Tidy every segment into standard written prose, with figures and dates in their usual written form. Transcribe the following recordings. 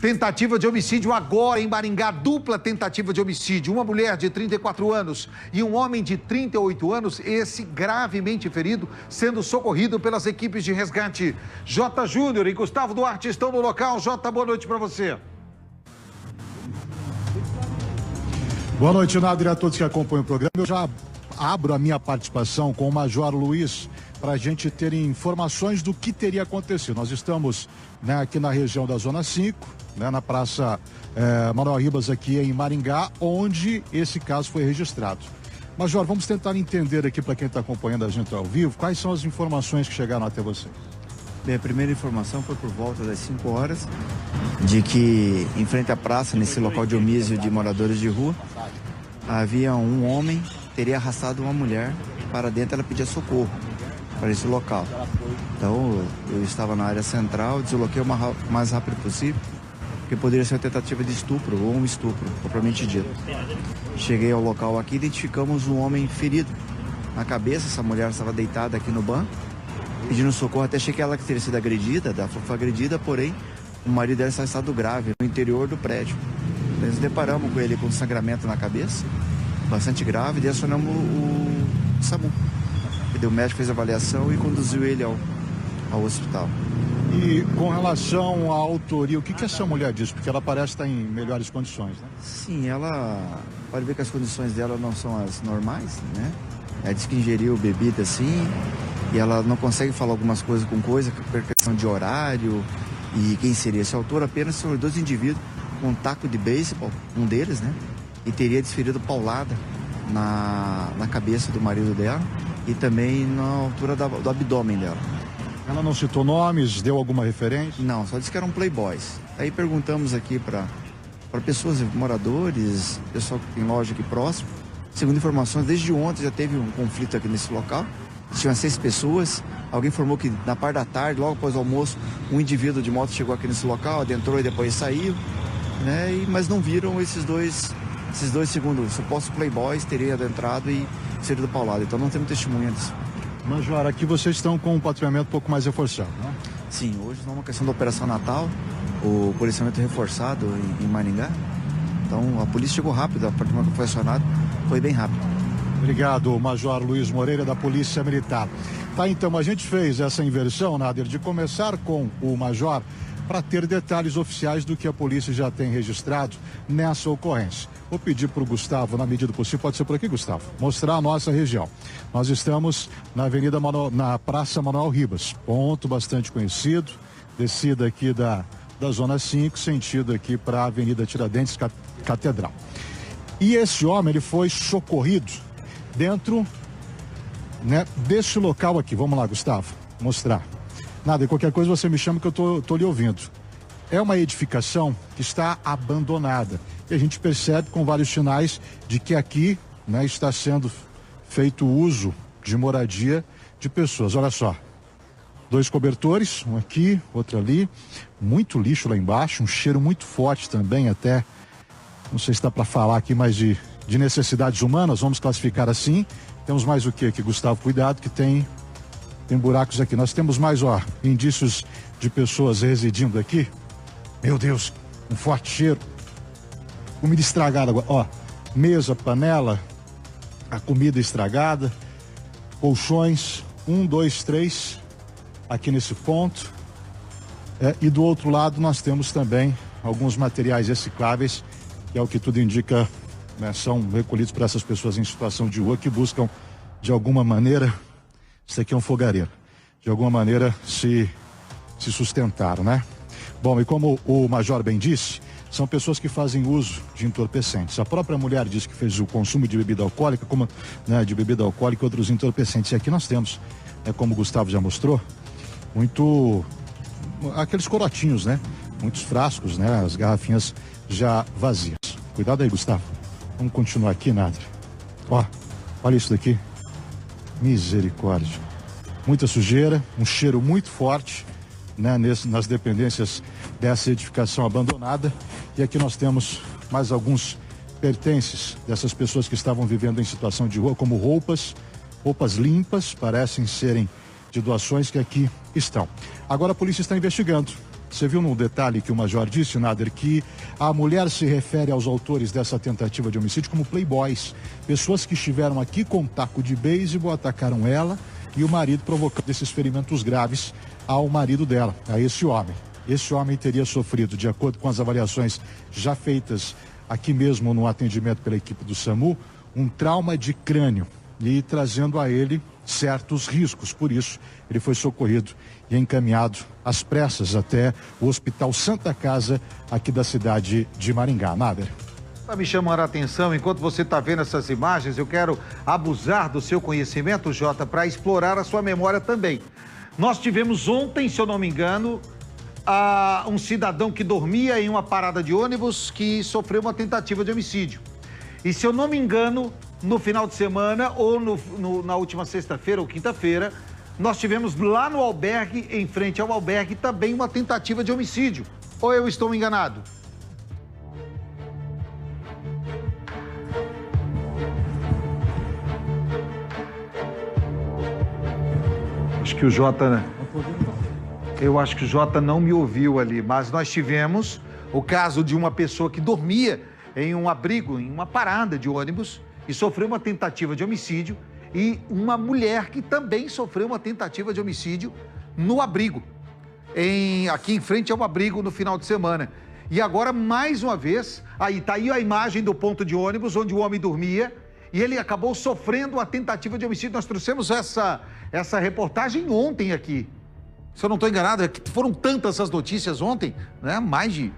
Tentativa de homicídio agora em Maringá, dupla tentativa de homicídio. Uma mulher de 34 anos e um homem de 38 anos, esse gravemente ferido, sendo socorrido pelas equipes de resgate. Jota Júnior e Gustavo Duarte estão no local. Jota, boa noite para você. Boa noite, Nadir, a todos que acompanham o programa. Eu já abro a minha participação com o Major Luiz para a gente ter informações do que teria acontecido. Nós estamos, né, aqui na região da Zona 5, né, na Praça Manuel Ribas, aqui em Maringá, onde esse caso foi registrado. Major, vamos tentar entender aqui para quem está acompanhando a gente ao vivo, quais são as informações que chegaram até você. Bem, a primeira informação foi por volta das 5 horas, de que em frente à praça, nesse local de homicídio de moradores de rua, havia um homem que teria arrastado uma mulher para dentro. Ela pedia socorro para esse local. Então eu estava na área central, desloquei o mais rápido possível, porque poderia ser uma tentativa de estupro ou um estupro, propriamente dito. Cheguei ao local aqui, identificamos um homem ferido na cabeça. Essa mulher estava deitada aqui no banco, pedindo socorro. Até achei que ela teria sido agredida, foi agredida, porém o marido dela está em estado grave no interior do prédio. Nós deparamos com ele com sangramento na cabeça, bastante grave, e acionamos o SAMU. O médico fez a avaliação e conduziu ele ao hospital. E com relação à autoria, o que essa mulher disse? Porque ela parece estar em melhores condições, né? Sim, ela pode ver que as condições dela não são as normais, né? Ela disse que ingeriu bebida assim, e ela não consegue falar algumas coisas com questão de horário e quem seria esse autor. Apenas são dois indivíduos com um taco de beisebol, um deles, né? E teria desferido paulada na cabeça do marido dela e também na altura do abdômen dela. Ela não citou nomes, deu alguma referência? Não, só disse que eram playboys. Aí perguntamos aqui para pessoas, moradores, pessoal que tem loja aqui próximo. Segundo informações, desde ontem já teve um conflito aqui nesse local. Tinham 6 pessoas. Alguém informou que na parte da tarde, logo após o almoço, um indivíduo de moto chegou aqui nesse local, adentrou e depois saiu, né? Mas não viram esses dois, segundo supostos playboys, teriam adentrado e sido paulado. Então não temos testemunha disso. Major, aqui vocês estão com um patrulhamento um pouco mais reforçado, né? Sim, hoje não é uma questão da Operação Natal, o policiamento reforçado em Maringá. Então a polícia chegou rápido, a partir do momento que foi acionado, foi bem rápido. Obrigado, Major Luiz Moreira, da Polícia Militar. Tá, então a gente fez essa inversão, Nadir, de começar com o Major para ter detalhes oficiais do que a polícia já tem registrado nessa ocorrência. Vou pedir para o Gustavo, na medida do possível, pode ser por aqui, Gustavo, mostrar a nossa região. Nós estamos na Praça Manuel Ribas, ponto bastante conhecido, descida aqui da Zona 5, sentido aqui para a Avenida Tiradentes, Catedral. E esse homem, ele foi socorrido dentro, né, desse local aqui. Vamos lá, Gustavo, mostrar. Nada, qualquer coisa você me chama que eu tô lhe ouvindo. É uma edificação que está abandonada. E a gente percebe com vários sinais de que aqui, né, está sendo feito uso de moradia de pessoas. Olha só, 2 cobertores, um aqui, outro ali, muito lixo lá embaixo, um cheiro muito forte também, até, não sei se dá para falar aqui, mas de necessidades humanas, vamos classificar assim. Temos mais o que aqui, Gustavo? Cuidado que tem buracos aqui. Nós temos mais, ó, indícios de pessoas residindo aqui. Meu Deus, um forte cheiro. Comida estragada agora, ó. Mesa, panela, a comida estragada, colchões, 1, 2, 3, aqui nesse ponto. E do outro lado nós temos também alguns materiais recicláveis, que é o que tudo indica, né, são recolhidos por essas pessoas em situação de rua que buscam, de alguma maneira, isso aqui é um fogareiro, de alguma maneira se sustentar, né? Bom, e como o Major bem disse, são pessoas que fazem uso de entorpecentes. A própria mulher disse que fez o consumo de bebida alcoólica, de bebida alcoólica e outros entorpecentes. E aqui nós temos, como o Gustavo já mostrou, aqueles corotinhos, né? Muitos frascos, né? As garrafinhas já vazias. Cuidado aí, Gustavo. Vamos continuar aqui, Nadir. Ó, olha isso daqui. Misericórdia. Muita sujeira, um cheiro muito forte, né, nas dependências dessa edificação abandonada. E aqui nós temos mais alguns pertences dessas pessoas que estavam vivendo em situação de rua, como roupas limpas, parecem serem de doações que aqui estão. Agora a polícia está investigando Você viu no detalhe que o Major disse, Nader, que a mulher se refere aos autores dessa tentativa de homicídio como playboys, pessoas que estiveram aqui com um taco de beisebol, atacaram ela e o marido, provocando esses ferimentos graves ao marido dela, a esse homem. Esse homem teria sofrido, de acordo com as avaliações já feitas aqui mesmo no atendimento pela equipe do SAMU, um trauma de crânio e trazendo a ele certos riscos. Por isso, ele foi socorrido e encaminhado às pressas até o Hospital Santa Casa, aqui da cidade de Maringá. Nader. Está me chamando a atenção, enquanto você está vendo essas imagens, eu quero abusar do seu conhecimento, Jota, para explorar a sua memória também. Nós tivemos ontem, se eu não me engano, um cidadão que dormia em uma parada de ônibus que sofreu uma tentativa de homicídio. E se eu não me engano, no final de semana ou na última sexta-feira ou quinta-feira, nós tivemos lá no albergue, em frente ao albergue, também uma tentativa de homicídio. Ou eu estou enganado? Acho que o Jota... Eu acho que o Jota não me ouviu ali, mas nós tivemos o caso de uma pessoa que dormia em um abrigo, em uma parada de ônibus, e sofreu uma tentativa de homicídio, e uma mulher que também sofreu uma tentativa de homicídio no abrigo, aqui em frente ao abrigo no final de semana. E agora, mais uma vez, aí está aí a imagem do ponto de ônibus, onde o homem dormia, e ele acabou sofrendo uma tentativa de homicídio. Nós trouxemos essa reportagem ontem aqui. Se eu não estou enganado, foram tantas as notícias ontem, né? Mais de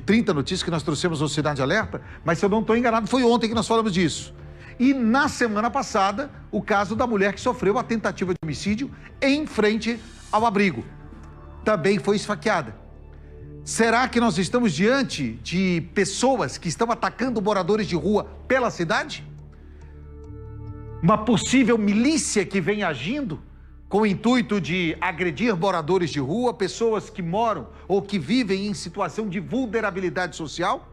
30 notícias que nós trouxemos no Cidade Alerta, mas se eu não estou enganado, foi ontem que nós falamos disso. E na semana passada, o caso da mulher que sofreu a tentativa de homicídio em frente ao abrigo. Também foi esfaqueada. Será que nós estamos diante de pessoas que estão atacando moradores de rua pela cidade? Uma possível milícia que vem agindo com o intuito de agredir moradores de rua, pessoas que moram ou que vivem em situação de vulnerabilidade social?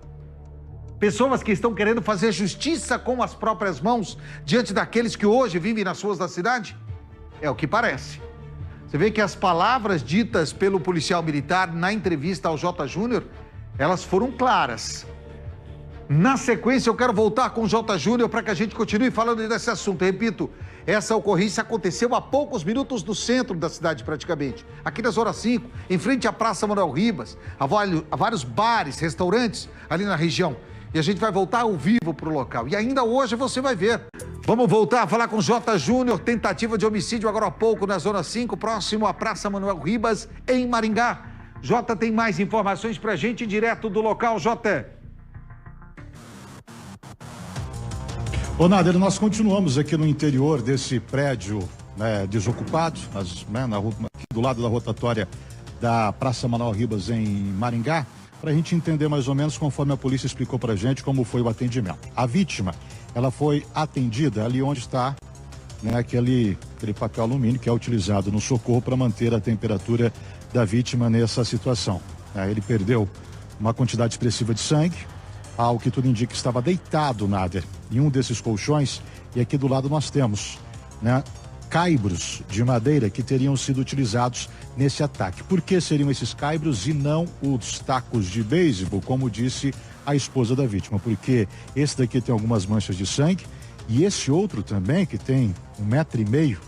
Pessoas que estão querendo fazer justiça com as próprias mãos diante daqueles que hoje vivem nas ruas da cidade? É o que parece. Você vê que as palavras ditas pelo policial militar na entrevista ao J. Júnior, elas foram claras. Na sequência, eu quero voltar com o J. Júnior para que a gente continue falando desse assunto. Eu repito, essa ocorrência aconteceu há poucos minutos no centro da cidade, praticamente. Aqui na Zona 5, em frente à Praça Manuel Ribas, há vários bares, restaurantes ali na região. E a gente vai voltar ao vivo para o local. E ainda hoje você vai ver. Vamos voltar a falar com o J. Júnior, tentativa de homicídio agora há pouco na Zona 5, próximo à Praça Manuel Ribas, em Maringá. Jota tem mais informações para a gente direto do local, Jota. Ô Nader, nós continuamos aqui no interior desse prédio desocupado, aqui do lado da rotatória da Praça Manuel Ribas em Maringá, para a gente entender mais ou menos, conforme a polícia explicou para a gente, como foi o atendimento. A vítima, ela foi atendida ali onde está aquele papel alumínio que é utilizado no socorro para manter a temperatura da vítima nessa situação. Ele perdeu uma quantidade expressiva de sangue, ao que tudo indica estava deitado, Nader, em um desses colchões, e aqui do lado nós temos caibros de madeira que teriam sido utilizados nesse ataque. Por que seriam esses caibros e não os tacos de beisebol, como disse a esposa da vítima? Porque esse daqui tem algumas manchas de sangue e esse outro também, que tem 1,5 metro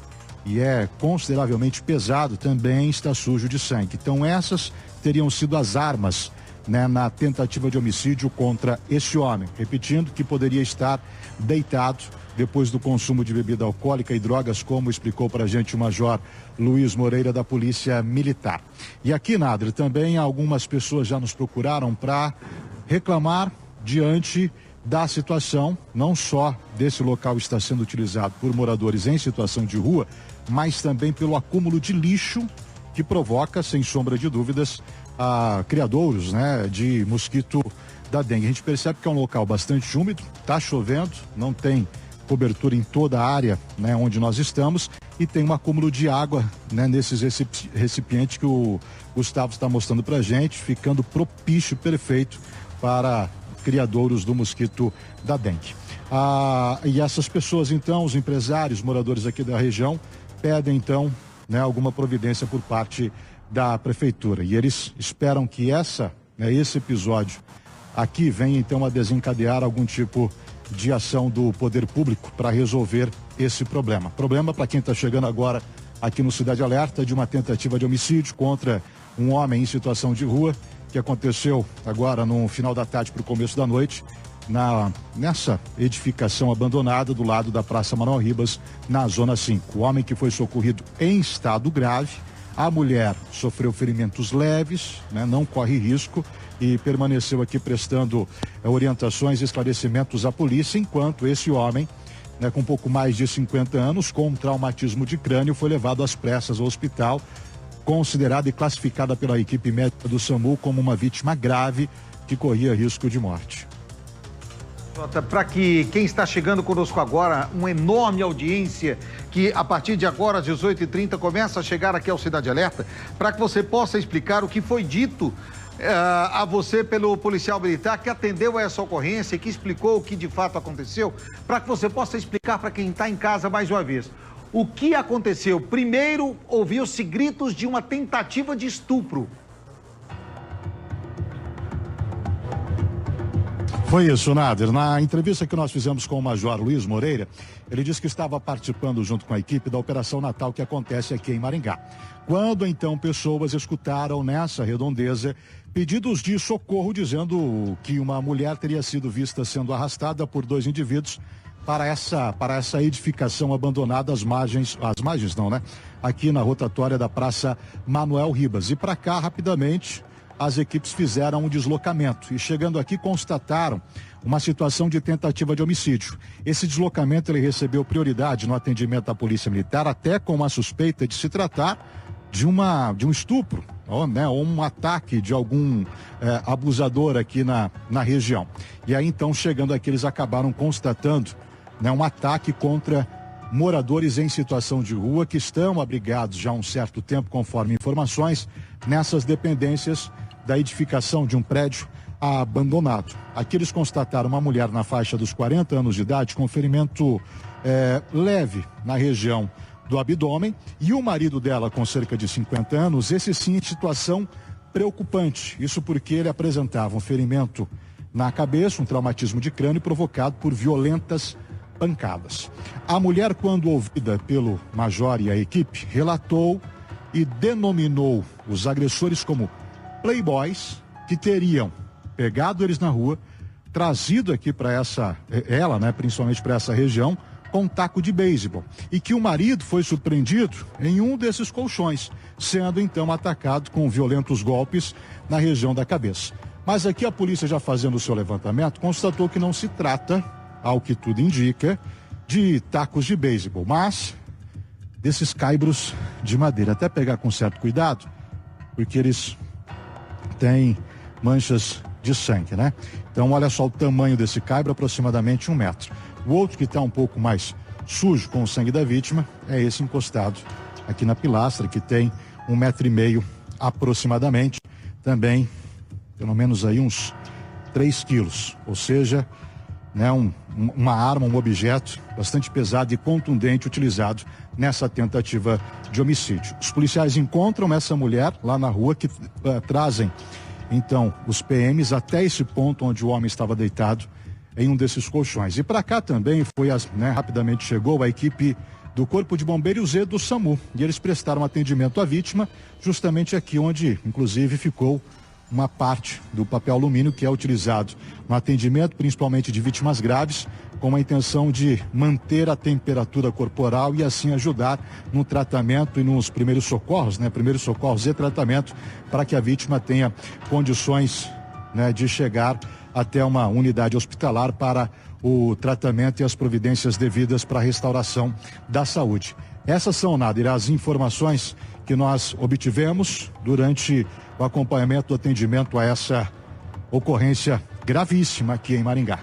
e é consideravelmente pesado, também está sujo de sangue. Então essas teriam sido as armas na tentativa de homicídio contra esse homem, repetindo que poderia estar deitado depois do consumo de bebida alcoólica e drogas, como explicou para a gente o Major Luiz Moreira da Polícia Militar. E aqui, Nader, também algumas pessoas já nos procuraram para reclamar diante da situação, não só desse local estar sendo utilizado por moradores em situação de rua, mas também pelo acúmulo de lixo que provoca, sem sombra de dúvidas, criadouros de mosquito da dengue. A gente percebe que é um local bastante úmido, está chovendo, não tem cobertura em toda a área onde nós estamos e tem um acúmulo de água nesses recipientes que o Gustavo está mostrando para a gente, ficando propício, perfeito para criadouros do mosquito da dengue. E essas pessoas então, os empresários, moradores aqui da região, pedem então alguma providência por parte da prefeitura. E eles esperam que esse episódio aqui venha então a desencadear algum tipo de ação do poder público para resolver esse problema. Problema, para quem está chegando agora aqui no Cidade Alerta, de uma tentativa de homicídio contra um homem em situação de rua, que aconteceu agora no final da tarde para o começo da noite, nessa edificação abandonada do lado da Praça Manuel Ribas, na Zona 5. O homem que foi socorrido em estado grave, a mulher sofreu ferimentos leves, né, não corre risco e permaneceu aqui prestando orientações e esclarecimentos à polícia, enquanto esse homem, né, com um pouco mais de 50 anos, com um traumatismo de crânio, foi levado às pressas ao hospital, considerada e classificada pela equipe médica do SAMU como uma vítima grave que corria risco de morte. Para que quem está chegando conosco agora, uma enorme audiência que a partir de agora, às 18h30, começa a chegar aqui ao Cidade Alerta, para que você possa explicar o que foi dito a você pelo policial militar que atendeu a essa ocorrência e que explicou o que de fato aconteceu, para que você possa explicar para quem está em casa mais uma vez. O que aconteceu? Primeiro, ouviu-se gritos de uma tentativa de estupro. Foi isso, Nader. Na entrevista que nós fizemos com o Major Luiz Moreira, ele disse que estava participando junto com a equipe da Operação Natal que acontece aqui em Maringá. Quando então pessoas escutaram nessa redondeza pedidos de socorro dizendo que uma mulher teria sido vista sendo arrastada por dois indivíduos para essa edificação abandonada às margens não, né? Aqui na rotatória da Praça Manuel Ribas. E para cá, rapidamente, as equipes fizeram um deslocamento e chegando aqui constataram uma situação de tentativa de homicídio. Esse deslocamento ele recebeu prioridade no atendimento da Polícia Militar, até com uma suspeita de se tratar de um estupro, ou um ataque de algum abusador aqui na região. E aí então, chegando aqui, eles acabaram constatando, né, um ataque contra moradores em situação de rua que estão abrigados já há um certo tempo, conforme informações, nessas dependências da edificação de um prédio abandonado. Aqui eles constataram uma mulher na faixa dos 40 anos de idade com ferimento leve na região do abdômen e o marido dela com cerca de 50 anos, esse sim em situação preocupante. Isso porque ele apresentava um ferimento na cabeça, um traumatismo de crânio provocado por violentas pancadas. A mulher, quando ouvida pelo major e a equipe, relatou e denominou os agressores como playboys que teriam pegado eles na rua, trazido aqui para principalmente para essa região, com um taco de beisebol, e que o marido foi surpreendido em um desses colchões, sendo então atacado com violentos golpes na região da cabeça. Mas aqui a polícia, já fazendo o seu levantamento, constatou que não se trata, ao que tudo indica, de tacos de beisebol, mas desses caibros de madeira. Até pegar com certo cuidado, porque eles têm manchas de sangue, né? Então, olha só o tamanho desse caibro, aproximadamente 1 metro. O outro que está um pouco mais sujo com o sangue da vítima é esse encostado aqui na pilastra, que tem 1,5 metro aproximadamente, também pelo menos aí uns 3 quilos, ou seja, né, uma arma, um objeto bastante pesado e contundente utilizado nessa tentativa de homicídio. Os policiais encontram essa mulher lá na rua, que trazem então os PMs até esse ponto onde o homem estava deitado em um desses colchões. E para cá também rapidamente chegou a equipe do Corpo de Bombeiros e do SAMU, e eles prestaram atendimento à vítima justamente aqui onde inclusive ficou uma parte do papel alumínio que é utilizado no atendimento, principalmente de vítimas graves, com a intenção de manter a temperatura corporal e assim ajudar no tratamento e nos primeiros socorros, primeiros socorros e tratamento, para que a vítima tenha condições, de chegar até uma unidade hospitalar para o tratamento e as providências devidas para a restauração da saúde. Essas são, Nadir, as informações que nós obtivemos durante o acompanhamento do atendimento a essa ocorrência gravíssima aqui em Maringá.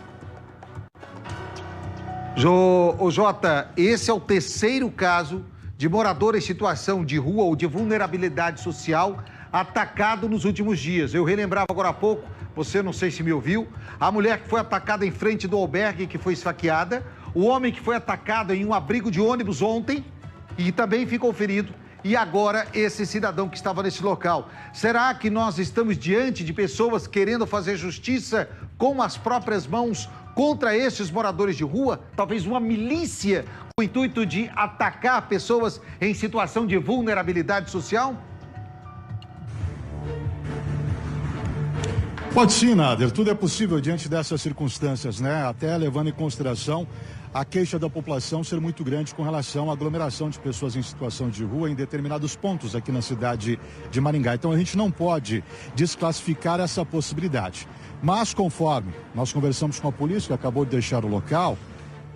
Jota, esse é o 3º caso de morador em situação de rua ou de vulnerabilidade social atacado nos últimos dias. Eu relembrava agora há pouco, você não sei se me ouviu, a mulher que foi atacada em frente do albergue, que foi esfaqueada, o homem que foi atacado em um abrigo de ônibus ontem e também ficou ferido, e agora esse cidadão que estava nesse local. Será que nós estamos diante de pessoas querendo fazer justiça com as próprias mãos contra estes moradores de rua? Talvez uma milícia com o intuito de atacar pessoas em situação de vulnerabilidade social? Pode sim, Nader. Tudo é possível diante dessas circunstâncias, né? Até levando em consideração a queixa da população ser muito grande com relação à aglomeração de pessoas em situação de rua em determinados pontos aqui na cidade de Maringá. Então a gente não pode desclassificar essa possibilidade. Mas conforme nós conversamos com a polícia, que acabou de deixar o local,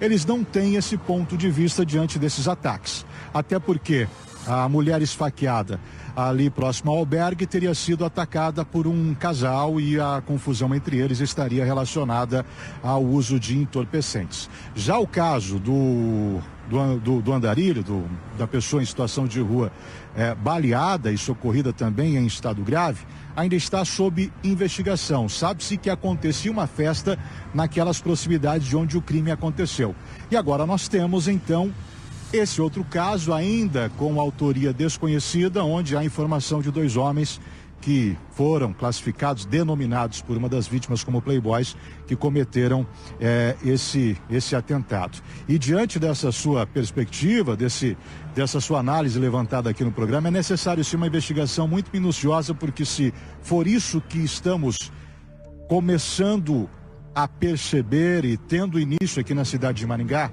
eles não têm esse ponto de vista diante desses ataques. Até porque a mulher esfaqueada ali próximo ao albergue teria sido atacada por um casal e a confusão entre eles estaria relacionada ao uso de entorpecentes. Já o caso do andarilho, da pessoa em situação de rua baleada e socorrida também em estado grave, ainda está sob investigação. Sabe-se que acontecia uma festa naquelas proximidades de onde o crime aconteceu. E agora nós temos, então, esse outro caso ainda com autoria desconhecida, onde há informação de 2 homens que foram classificados, denominados por uma das vítimas como playboys, que cometeram esse atentado. E diante dessa sua perspectiva, dessa sua análise levantada aqui no programa, é necessário sim uma investigação muito minuciosa, porque se for isso que estamos começando a perceber e tendo início aqui na cidade de Maringá,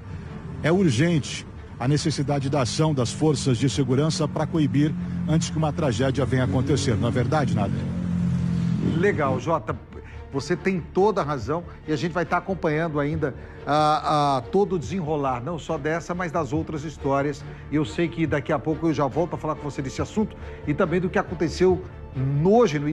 é urgente a necessidade da ação das forças de segurança para coibir antes que uma tragédia venha acontecer. Não é verdade, Nader? Legal, Jota. Você tem toda a razão e a gente vai estar acompanhando ainda todo o desenrolar, não só dessa, mas das outras histórias. E eu sei que daqui a pouco eu já volto a falar com você desse assunto e também do que aconteceu hoje no